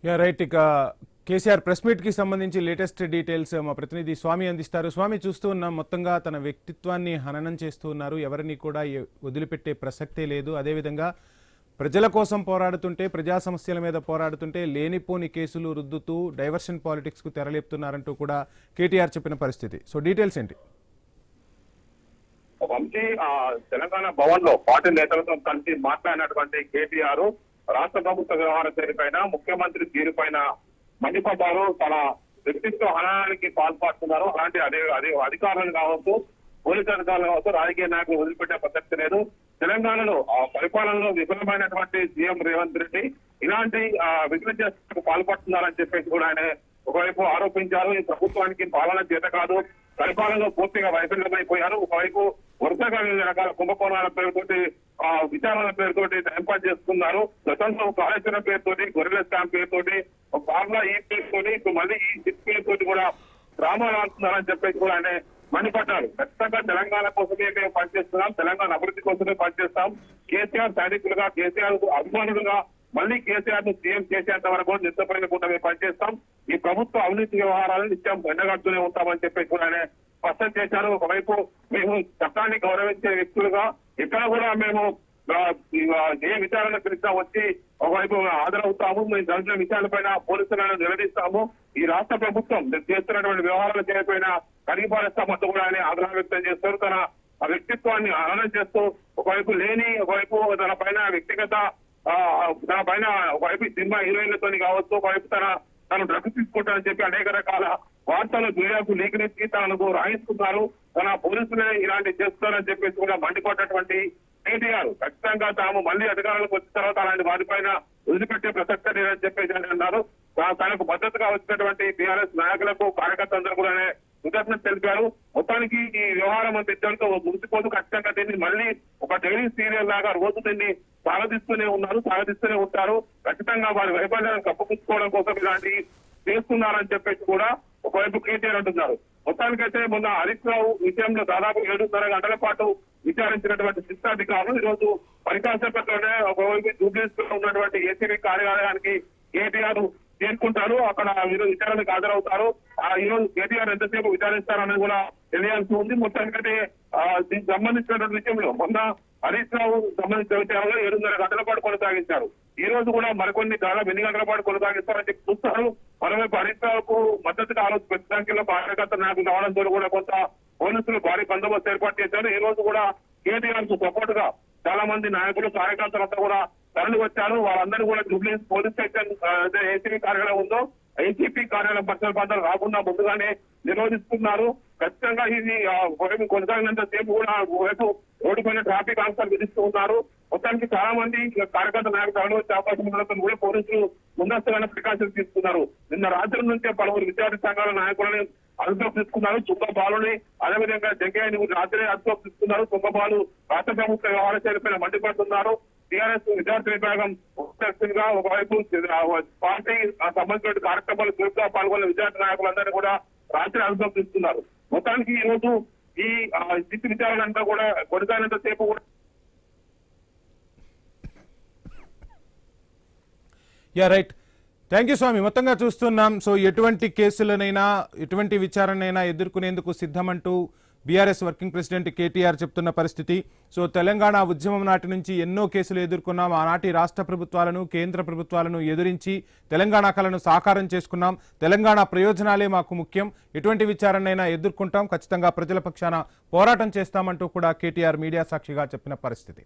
Right. ఇక KCR press meet కి సంబంధించి లేటెస్ట్ డీటెయిల్స్ మా ప్రతినిధి స్వామి అందిస్తారు. స్వామి, చూస్తూ ఉన్నాం మొత్తంగా తన వ్యక్తిత్వాన్ని హననం చేస్తూ ఉన్నారు. ఎవరిని కూడా వదిలిపెట్టే ప్రసక్తే లేదు. అదేవిధంగా ప్రజల కోసం పోరాడుతుంటే, ప్రజా సమస్యల మీద పోరాడుతుంటే లేనిపోని కేసులు రుద్దుతూ డైవర్షన్ పాలిటిక్స్ కు తెరలేపుతున్నారంటూ కూడా కేటీఆర్ చెప్పిన పరిస్థితి. సో డీటెయిల్స్ ఏంటి? వంశీ తెలంగాణ భవన్ లో పార్టీ నేతలతో కలిసి మాట్లాడినటువంటి కేటీఆర్ రాష్ట్ర ప్రభుత్వ వ్యవహార తీరుపైన, ముఖ్యమంత్రి తీరుపైన మండిపడ్డారు. తన వ్యక్తిత్వ హననానికి పాల్పడుతున్నారు. అలాంటి అదే అధికారులను కావచ్చు, పోలీసు అధికారులు కావచ్చు, రాజకీయ నాయకులు వదిలిపెట్టే ప్రసక్తి లేదు. తెలంగాణలో పరిపాలనలో విఫలమైనటువంటి సీఎం రేవంత్ రెడ్డి ఇలాంటి విఘ్నతకు పాల్పడుతున్నారని చెప్పేసి కూడా ఆయన ఒకవైపు ఆరోపించారు. ఈ ప్రభుత్వానికి పాలన చేత కాదు, పరిపాలనలో పూర్తిగా వైఫల్యమైపోయారు. ఒకవైపు వరుసగా వివిధ రకాల కుంభకోణాల పేరుతోటి, విచారణల పేరుతోటి టైంపాస్ చేస్తున్నారు. గతంలో కాళేశ్వరం పేరుతోటి, గొర్రెల స్టాంప్ పేరుతోటి, ఫార్ములా ఈ పేరుతోటి, ఇప్పుడు మళ్ళీ ఈ సిట్ పేరుతోటి కూడా డ్రామాలు ఆడుతున్నారని చెప్పేసి కూడా ఆయన మండిపడ్డారు. ఖచ్చితంగా తెలంగాణ కోసమే మేము పనిచేస్తున్నాం, తెలంగాణ అభివృద్ధి కోసమే పనిచేస్తాం. కేసీఆర్ సైనికులుగా, కేసీఆర్ అభిమానులుగా మళ్ళీ కేసీఆర్ ను సీఎం చేసేంత వరకు నిద్రపోయిన కూడా మేము పనిచేస్తాం. ఈ ప్రభుత్వ అవినీతి వ్యవహారాలను నిత్యం ఎండగడుతూనే ఉంటామని చెప్పేసి కూడా ఆయన స్పష్టం చేశారు. ఒకవైపు మేము చట్టాన్ని గౌరవించే వ్యక్తులుగా ఇక్కడ కూడా మేము ఏ విచారణ పిలిచినా వచ్చి ఒకవైపు హాజరవుతాము. మేము జరిగిన విషయాలపైన పోలీసులను నిలదీస్తాము. ఈ రాష్ట్ర ప్రభుత్వం చేస్తున్నటువంటి వ్యవహారాలు చేయకపోయినా కడిగిపారేస్తామంటూ కూడా ఆయన ఆగ్రహం వ్యక్తం చేస్తారు. తన వ్యక్తిత్వాన్ని హననం చేస్తూ ఒకవైపు ఒకవైపు తన పైన వ్యక్తిగత తన పైన ఒకవైపు సినిమా హీరోయిన్లతో కావచ్చు, ఒకవైపు తను డ్రగ్స్ తీసుకుంటానని చెప్పి అనేక రకాల వార్తలు మీడియాకు లేఖనెత్తి తనకు రాయించుకున్నారు. తన పోలీసులే ఇలాంటి చేస్తున్నారని చెప్పేసి కూడా మండిపడ్డటువంటి కేటీఆర్ ఖచ్చితంగా తాము మళ్ళీ అధికారులకు వచ్చిన తర్వాత అలాంటి వారిపైన వదిలిపెట్టే ప్రసక్తి లేదని చెప్పేసి అన్నారు. తనకు మద్దతుగా వచ్చినటువంటి టీఆర్ఎస్ నాయకులకు, కార్యకర్తలందరూ కూడా కృతజ్ఞత తెలిపారు. మొత్తానికి ఈ వ్యవహారం అంత ఇద్దరితో ముగిసిపోతూ ఖచ్చితంగా దీన్ని మళ్ళీ ఒక డైలీ సీరియల్ లాగా రోజు దీన్ని సాగదిస్తూనే ఉంటారు. ఖచ్చితంగా వారి వైఫల్యాన్ని కప్పుపుచ్చుకోవడం కోసం ఇలాంటి చేస్తున్నారని చెప్పేసి కూడా ఒకవైపు కేటీఆర్ అంటున్నారు. మొత్తానికైతే మొన్న హరీష్ రావు విషయంలో దాదాపు 7.5 గంటల పాటు విచారించినటువంటి శిక్షాధికారులు ఈ రోజు పరికాశపట్లోనే ఒకవైపు జూబ్లీస్ లో ఉన్నటువంటి ఏసీబీ కార్యాలయానికి కేటీఆర్ చేరుకుంటారు. అక్కడ ఈరోజు విచారణకు హాజరవుతారు. ఈ రోజు కేటీఆర్ ఎంతసేపు విచారిస్తారనేది కూడా తెలియాల్సి ఉంది. మొత్తానికైతే దీనికి సంబంధించినటువంటి విషయంలో మొన్న హరీష్ రావు సంబంధించిన విచారణలో 7.5 గంటల పాటు కొనసాగించారు. ఈ రోజు కూడా మరికొన్ని దాదాపు 8 గంటల పాటు కొనసాగిస్తారని చెప్పి చూస్తారు. మరోవైపు హరీష్ రావుకు మద్దతుగా ఆ రోజు పెద్ద సంఖ్యలో కార్యకర్త నాయకులు రావడంతో కూడా కొంత పోలీసులు భారీ బందోబస్తు ఏర్పాటు చేశారు. ఈ రోజు కూడా కేటీఆర్ కు సపోర్ట్ గా చాలా మంది నాయకులు, కార్యకర్తలంతా కూడా తరలి వచ్చారు. వాళ్ళందరూ కూడా జూబ్లీహిల్స్ పోలీస్ స్టేషన్ ఏసీబీ కార్యాలయం ఉందో ఏసీపీ కార్యాలయం పక్షాల ప్రాంతాలు రాకుండా ముందుగానే నిరోధిస్తున్నారు. ఖచ్చితంగా ఇది కొనసాగినంత సేపు కూడా వైపు రోడ్డు పైన ట్రాఫిక్ ఆంక్షలు విధిస్తూ ఉన్నారు. మొత్తానికి చాలా మంది కార్యకర్త నాయకులు తరలి వచ్చే అవకాశం ఉండడంతో కూడా పోలీసులు ముందస్తుగానే ప్రికాషన్స్ తీసుకున్నారు. నిన్న రాత్రి నుంచే పలువురు విద్యార్థి సంఘాల నాయకులని అదుపులోకి తీసుకున్నారు. తుంగబాలుని, అదేవిధంగా జంగయ్యని రాత్రి అదుపులోకి తీసుకున్నారు. తుంగబాలు రాష్ట్ర ప్రభుత్వ వ్యవహార శైలిపైన మండిపడుతున్నారు. టీఆర్ఎస్ విద్యార్థి విభాగం గా ఒకవైపు పార్టీ సంబంధించిన కార్యక్రమాలు చురుగ్గా పాల్గొన్న విద్యార్థి నాయకులందరినీ కూడా రాత్రి అదుపులోకి తీసుకున్నారు. మొత్తానికి ఈ రోజు ఈ స్థితి విచారణ అంతా కూడా కొనసాగినంత సేపు కూడా రైట్. థ్యాంక్ యూ స్వామి. మొత్తంగా చూస్తున్నాం. సో ఎటువంటి కేసులనైనా, ఎటువంటి విచారణైనా ఎదుర్కొనేందుకు సిద్ధమంటూ బీఆర్ఎస్ వర్కింగ్ ప్రెసిడెంట్ కేటీఆర్ చెప్తున్న పరిస్థితి. సో తెలంగాణ ఉద్యమం నాటి నుంచి ఎన్నో కేసులు ఎదుర్కొన్నాం. ఆనాటి రాష్ట్ర ప్రభుత్వాలను, కేంద్ర ప్రభుత్వాలను ఎదిరించి తెలంగాణ కళను సాకారం చేసుకున్నాం. తెలంగాణ ప్రయోజనాలే మాకు ముఖ్యం. ఎటువంటి విచారణైనా ఎదుర్కొంటాం, ఖచ్చితంగా ప్రజల పక్షాన పోరాటం చేస్తామంటూ కూడా కేటీఆర్ మీడియా సాక్షిగా చెప్పిన పరిస్థితి.